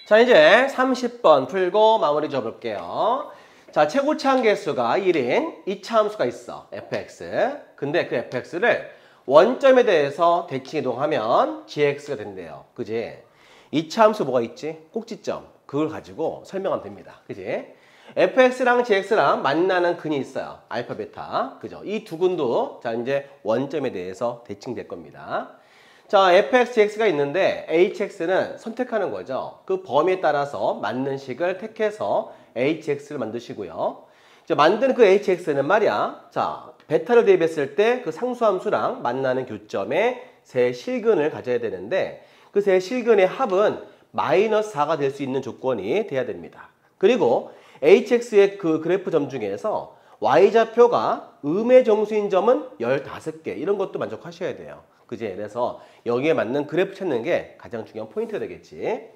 자, 이제 30번 풀고 마무리 줘볼게요. 자, 최고차항 계수가 1인 이차함수가 있어. fx. 근데 그 fx를 원점에 대해서 대칭 이동하면 gx가 된대요. 그지? 이차함수 뭐가 있지? 꼭지점. 그걸 가지고 설명하면 됩니다. 그지? fx랑 gx랑 만나는 근이 있어요. 알파, 베타. 그죠? 이 두 근도 자, 이제 원점에 대해서 대칭될 겁니다. 자, fx, gx가 있는데 hx는 선택하는 거죠. 그 범위에 따라서 맞는 식을 택해서 hx를 만드시고요. 이제 만든 그 hx는 말이야. 자, 베타를 대입했을 때 그 상수함수랑 만나는 교점에 세 실근을 가져야 되는데 그 세 실근의 합은 마이너스 4가 될 수 있는 조건이 돼야 됩니다. 그리고 hx의 그 그래프 점 중에서 y좌표가 음의 정수인 점은 15개 이런 것도 만족하셔야 돼요. 그지? 그래서 여기에 맞는 그래프 찾는 게 가장 중요한 포인트가 되겠지.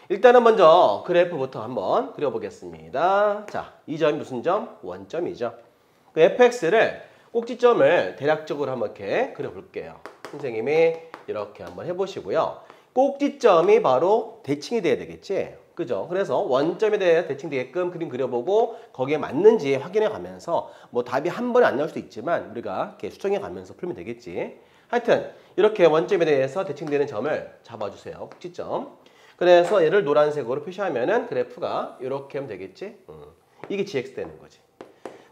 일단은 먼저 그래프부터 한번 그려보겠습니다. 자, 이 점이 무슨 점? 원점이죠. 그 fx를 꼭지점을 대략적으로 한번 이렇게 그려볼게요. 선생님이 이렇게 한번 해보시고요. 꼭지점이 바로 대칭이 돼야 되겠지? 그죠? 그래서 원점에 대해 대칭되게끔 그림 그려보고 거기에 맞는지 확인해 가면서 뭐 답이 한 번에 안 나올 수도 있지만 우리가 이렇게 수정해 가면서 풀면 되겠지. 하여튼 이렇게 원점에 대해서 대칭되는 점을 잡아주세요. 꼭지점. 그래서 얘를 노란색으로 표시하면은 그래프가 이렇게 하면 되겠지. 이게 gx 되는 거지.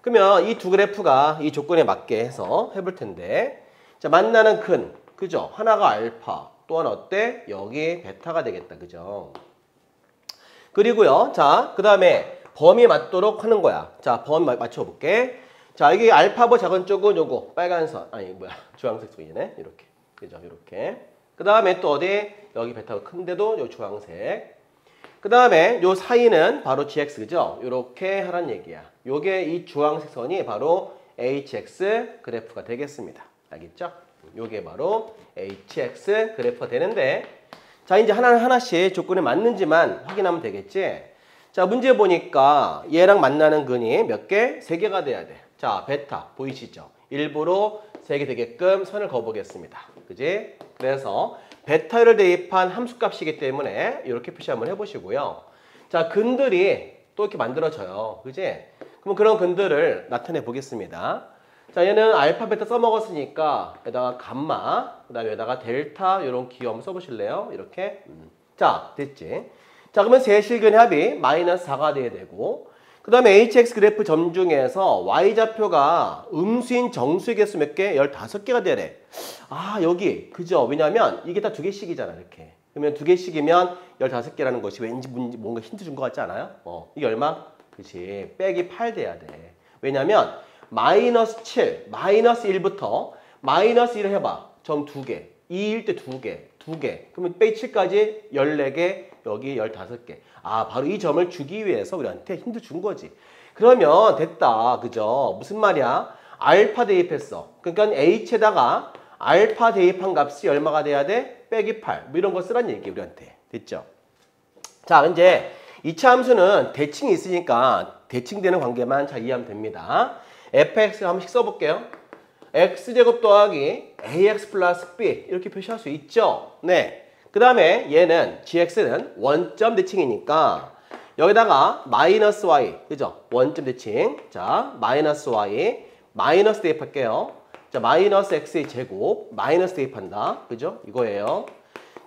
그러면 이 두 그래프가 이 조건에 맞게 해서 해볼 텐데 자, 만나는 근. 그죠? 하나가 알파. 또 하나 어때? 여기 베타가 되겠다. 그죠? 그리고요. 자, 그 다음에 범위에 맞도록 하는 거야. 자, 범위 맞춰볼게. 자, 여기 알파보 작은 쪽은 요거 빨간 선. 아니, 뭐야. 주황색 쪽이네. 이렇게. 그죠? 이렇게. 그 다음에 또 어디? 여기 베타가 큰데도 요 주황색. 그 다음에 요 사이는 바로 gx. 그죠? 요렇게 하란 얘기야. 요게 이 주황색 선이 바로 hx 그래프가 되겠습니다. 알겠죠? 요게 바로 hx 그래프가 되는데 자, 이제 하나하나씩 조건에 맞는지만 확인하면 되겠지? 자, 문제 보니까 얘랑 만나는 근이 몇 개? 3개가 돼야 돼. 자, 베타 보이시죠? 일부러 3개 되게끔 선을 그어보겠습니다. 그지? 그래서 베타를 대입한 함수값이기 때문에 이렇게 표시 한번 해보시고요. 자, 근들이 또 이렇게 만들어져요. 그지? 그럼 그런 근들을 나타내 보겠습니다. 자, 얘는 알파, 베타 써먹었으니까 여기다가 감마, 그 다음에 여기다가 델타 이런 기호 한번 써보실래요? 이렇게. 자, 됐지? 자, 그러면 세 실근의 합이 마이너스 4가 돼야 되고 그 다음에 hx 그래프 점 중에서 y좌표가 음수인 정수의 개수 몇 개? 15개가 돼야 돼. 아, 여기. 그죠? 왜냐면 이게 다 2개씩이잖아, 이렇게. 그러면 2개씩이면 15개라는 것이 왠지 뭔가 힌트 준 것 같지 않아요? 이게 얼마? 그치. 빼기 8 돼야 돼. 왜냐면 마이너스 7, 마이너스 1부터 마이너스 1을 해봐. 점 2개. 2일 때 2개, 2개. 그러면 빼기 7까지 14개, 여기 15개. 아, 바로 이 점을 주기 위해서 우리한테 힌트 준 거지. 그러면 됐다. 그죠? 무슨 말이야? 알파 대입했어. 그러니까 h에다가 알파 대입한 값이 얼마가 돼야 돼? 빼기 8. 뭐 이런 거 쓰란 얘기 우리한테. 됐죠? 자, 이제 2차 함수는 대칭이 있으니까 대칭되는 관계만 잘 이해하면 됩니다. fx 한 번씩 써볼게요. x제곱 더하기 ax 플러스 b 이렇게 표시할 수 있죠. 네. 그 다음에 얘는 gx는 원점 대칭이니까 여기다가 마이너스 y 그죠? 원점 대칭. 자, 마이너스 y 마이너스 대입할게요. 자, 마이너스 x의 제곱 마이너스 대입한다. 그죠? 이거예요.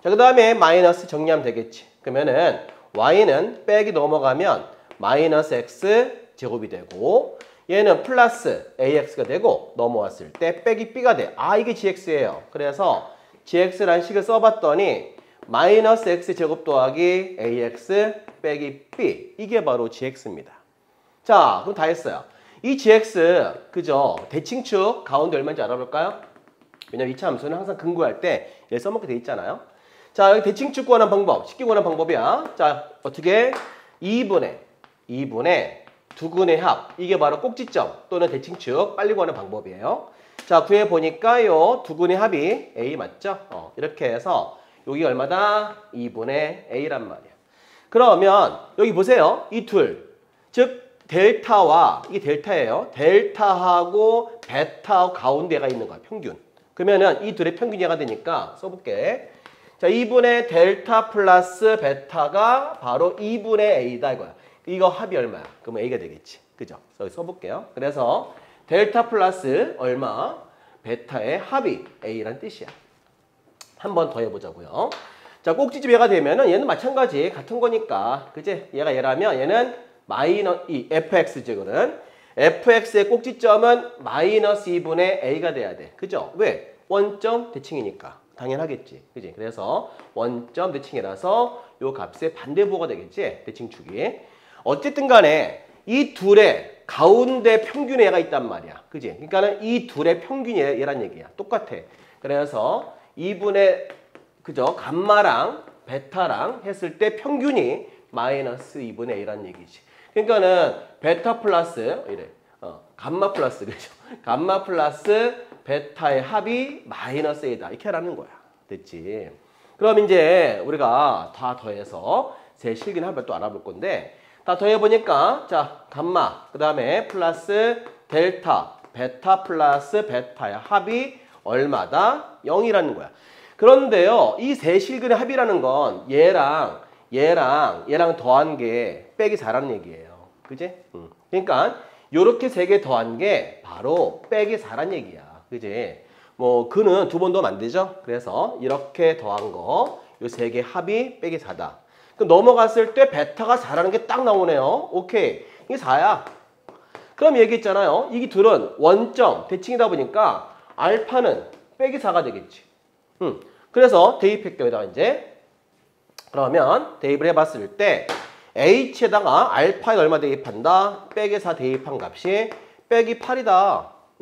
자, 그 다음에 마이너스 정리하면 되겠지. 그러면은 y는 빼기 넘어가면 마이너스 x 제곱이 되고 얘는 플러스 ax가 되고 넘어왔을 때 빼기 b가 돼. 아, 이게 gx예요. 그래서 gx라는 식을 써봤더니 마이너스 x 제곱 더하기 ax 빼기 b 이게 바로 gx입니다. 자, 그럼 다 했어요. 이 gx 그죠? 대칭축 가운데 얼마인지 알아볼까요? 왜냐면 2차 함수는 항상 근구할 때 얘 써먹게 돼 있잖아요. 자, 여기 대칭축 구하는 방법 쉽게 구하는 방법이야. 자, 어떻게? 2분의 두근의 합 이게 바로 꼭지점 또는 대칭축 빨리 구하는 방법이에요. 자, 구해보니까 요 두근의 합이 a 맞죠? 이렇게 해서 여기 얼마다? 2분의 a란 말이야. 그러면 여기 보세요. 이 둘, 즉 델타와 이게 델타예요. 델타하고 베타 가운데가 있는 거야. 평균. 그러면은 이 둘의 평균이 얘가 되니까 써볼게. 자, 2분의 델타 플러스 베타가 바로 2분의 A다 이거야. 이거 합이 얼마야? 그러면 A가 되겠지. 그죠? 여기 써볼게요. 그래서 델타 플러스 얼마? 베타의 합이 A란 뜻이야. 한 번 더 해보자고요. 자, 꼭지점 얘가 되면은 얘는 마찬가지 같은 거니까, 그지? 얘가 얘라면 얘는 이 fx제거든. fx의 꼭지점은 마이너스 2분의 a가 돼야 돼. 그죠? 왜? 원점 대칭이니까. 당연하겠지. 그지? 그래서 원점 대칭이라서 요 값의 반대부호가 되겠지? 대칭축이. 어쨌든 간에 이 둘의 가운데 평균의 얘가 있단 말이야. 그지? 그러니까는 이 둘의 평균이 얘란 얘기야. 똑같아. 그래서 2분의 그죠? 감마랑 베타랑 했을 때 평균이 마이너스 2분의 a란 얘기지. 그러니까는 베타 플러스 이래. 감마 플러스 그죠? 감마 플러스 베타의 합이 마이너스 a다. 이렇게 하라는 거야. 됐지? 그럼 이제 우리가 다 더해서 세 실기는 합을 또 알아볼 건데 다 더해보니까 자 감마 그 다음에 플러스 델타 베타 플러스 베타의 합이 얼마다? 0이라는 거야. 그런데요, 이 세 실근의 합이라는 건 얘랑 더한 게 빼기 4라는 얘기예요. 그지? 그러니까 요렇게 세 개 더한 게 바로 빼기 4란 얘기야. 그지? 뭐 근은 두 번 더하면 안 되죠? 그래서 이렇게 더한 거 요 세 개 합이 빼기 4다. 그럼 넘어갔을 때 베타가 4라는 게 딱 나오네요. 오케이. 이게 4야. 그럼 얘기했잖아요. 이 둘은 원점 대칭이다 보니까 알파는 빼기 4가 되겠지. 그래서 대입할게요. 여기다가 이제 그러면 대입을 해봤을 때 h에다가 알파에 얼마 대입한다? 빼기 4 대입한 값이 빼기 8이다.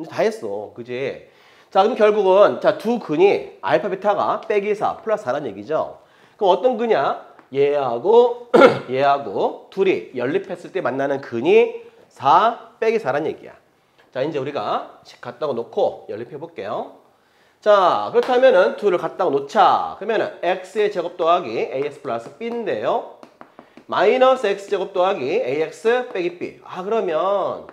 다 했어. 그지? 자, 그럼 결국은 자, 두 근이 알파 베타가 빼기 4 플러스 4란 얘기죠. 그럼 어떤 근이야? 얘하고 얘하고 둘이 연립했을 때 만나는 근이 4 빼기 4란 얘기야. 자, 이제 우리가 갖다가 놓고 연립해 볼게요. 자, 그렇다면은 둘을 갖다가 놓자. 그러면은 x의 제곱 더하기 ax 플러스 b인데요. 마이너스 x 제곱 더하기 ax 빼기 b. 아, 그러면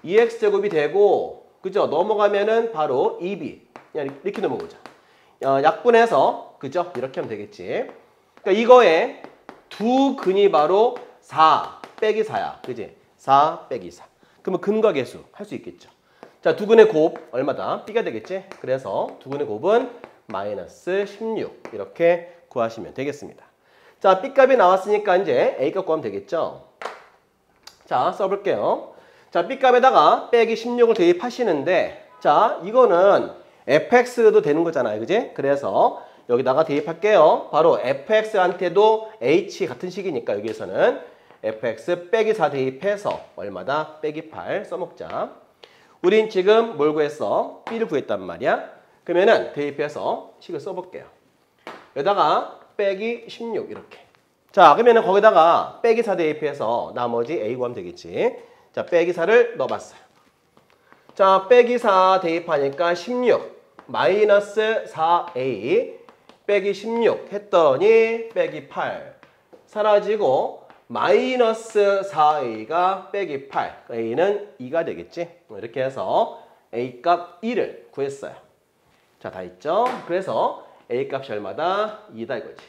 2x 제곱이 되고 그죠? 넘어가면은 바로 2b. 그냥 이렇게 넘어오자. 약분해서 그죠? 이렇게 하면 되겠지. 그러니까 이거에 두 근이 바로 4 빼기 4야. 그지? 4 빼기 4. 그러면 근과 계수 할 수 있겠죠. 자, 두 근의 곱 얼마다? b가 되겠지? 그래서 두 근의 곱은 마이너스 16 이렇게 구하시면 되겠습니다. 자, b값이 나왔으니까 이제 a값 구하면 되겠죠? 자, 써볼게요. 자, b값에다가 빼기 16을 대입하시는데 자, 이거는 fx도 되는 거잖아요. 그지? 그래서 여기다가 대입할게요. 바로 fx한테도 h 같은 식이니까 여기에서는 fx 빼기 4 대입해서 얼마다? 빼기 8 써먹자. 우린 지금 뭘 구했어? b를 구했단 말이야. 그러면은 대입해서 식을 써볼게요. 여기다가 빼기 16 이렇게. 자, 그러면은 거기다가 빼기 4 대입해서 나머지 a 구하면 되겠지. 자, 빼기 4를 넣어봤어요. 자, 빼기 4 대입하니까 16 마이너스 4a 빼기 16 했더니 빼기 8 사라지고 마이너스 4a가 빼기 8 a는 2가 되겠지. 이렇게 해서 a값 2를 구했어요. 자, 다 했죠? 그래서 a값이 얼마다? 2다 이거지.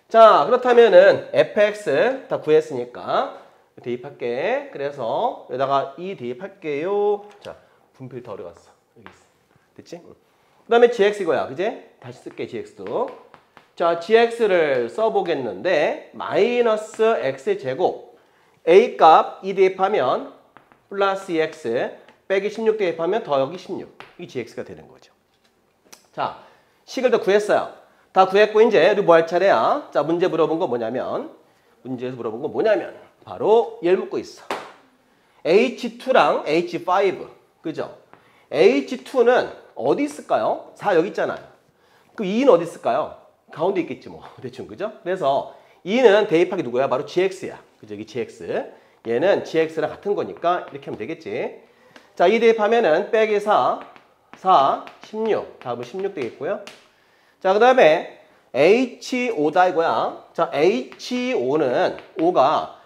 자, 그렇다면은 fx 다 구했으니까 대입할게. 그래서 여기다가 2 대입할게요. 자, 분필 더 어려웠어. 여기 있어. 됐지? 그 다음에 gx 이거야. 그지? 다시 쓸게, gx도. 자, gx를 써보겠는데 마이너스 x의 제곱 a 값 2 대입하면 플러스 2x 빼기 16 대입하면 더하기 16 이 gx가 되는 거죠. 자, 식을 다 구했어요. 다 구했고 이제 우리 뭐 할 차례야? 자, 문제에서 물어본 건 뭐냐면 바로 얘를 묻고 있어. H2랑 H5 그죠? H2는 어디 있을까요? 4 여기 있잖아요. 그 2는 어디 있을까요? 가운데 있겠지 뭐. 대충 그죠? 그래서 2는 대입하기 누구야? 바로 gx야. 그죠? 여기 gx. 얘는 gx랑 같은 거니까 이렇게 하면 되겠지. 자, 2 대입하면은 빼기 4, 16. 다음은 16 되겠고요. 자, 그 다음에 H5다 이거야. 자, H5는 5가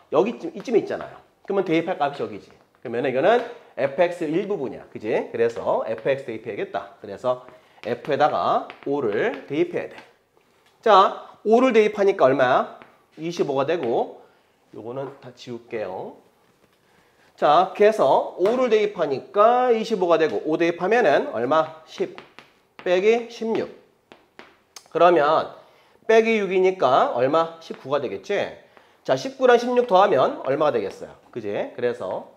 이쯤에 있잖아요. 그러면 대입할 값이 여기지. 그러면 이거는 fx 일부분이야. 그지? 그래서 fx 대입해야겠다. 그래서 f에다가 5를 대입해야 돼. 자, 5를 대입하니까 얼마야? 25가 되고 요거는 다 지울게요. 자, 그래서 5를 대입하니까 25가 되고 5 대입하면은 얼마? 10 빼기 16. 그러면 빼기 6이니까 얼마? 19가 되겠지? 자, 19랑 16 더하면 얼마가 되겠어요? 그지? 그래서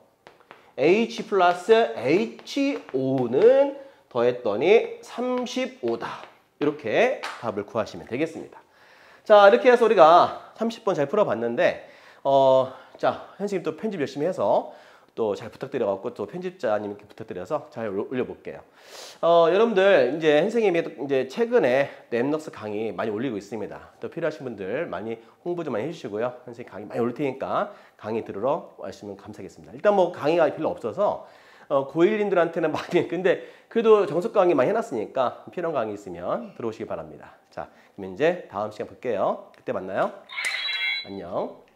H 플러스 HO는 더했더니 35다. 이렇게 답을 구하시면 되겠습니다. 자, 이렇게 해서 우리가 30번 잘 풀어봤는데 자, 선생님 또 편집 열심히 해서 또 잘 부탁드려갖고 또 편집자님께 부탁드려서 잘 올려볼게요. 여러분들 이제 선생님이 이제 최근에 랩너스 강의 많이 올리고 있습니다. 또 필요하신 분들 많이 홍보 좀 많이 해주시고요. 선생님 강의 많이 올릴 테니까 강의 들으러 와주시면 감사하겠습니다. 일단 뭐 강의가 별로 없어서 고1님들한테는 많이 근데 그래도 정석 강의 많이 해놨으니까 필요한 강의 있으면 들어오시기 바랍니다. 자, 그럼 이제 다음 시간 볼게요. 그때 만나요. 안녕.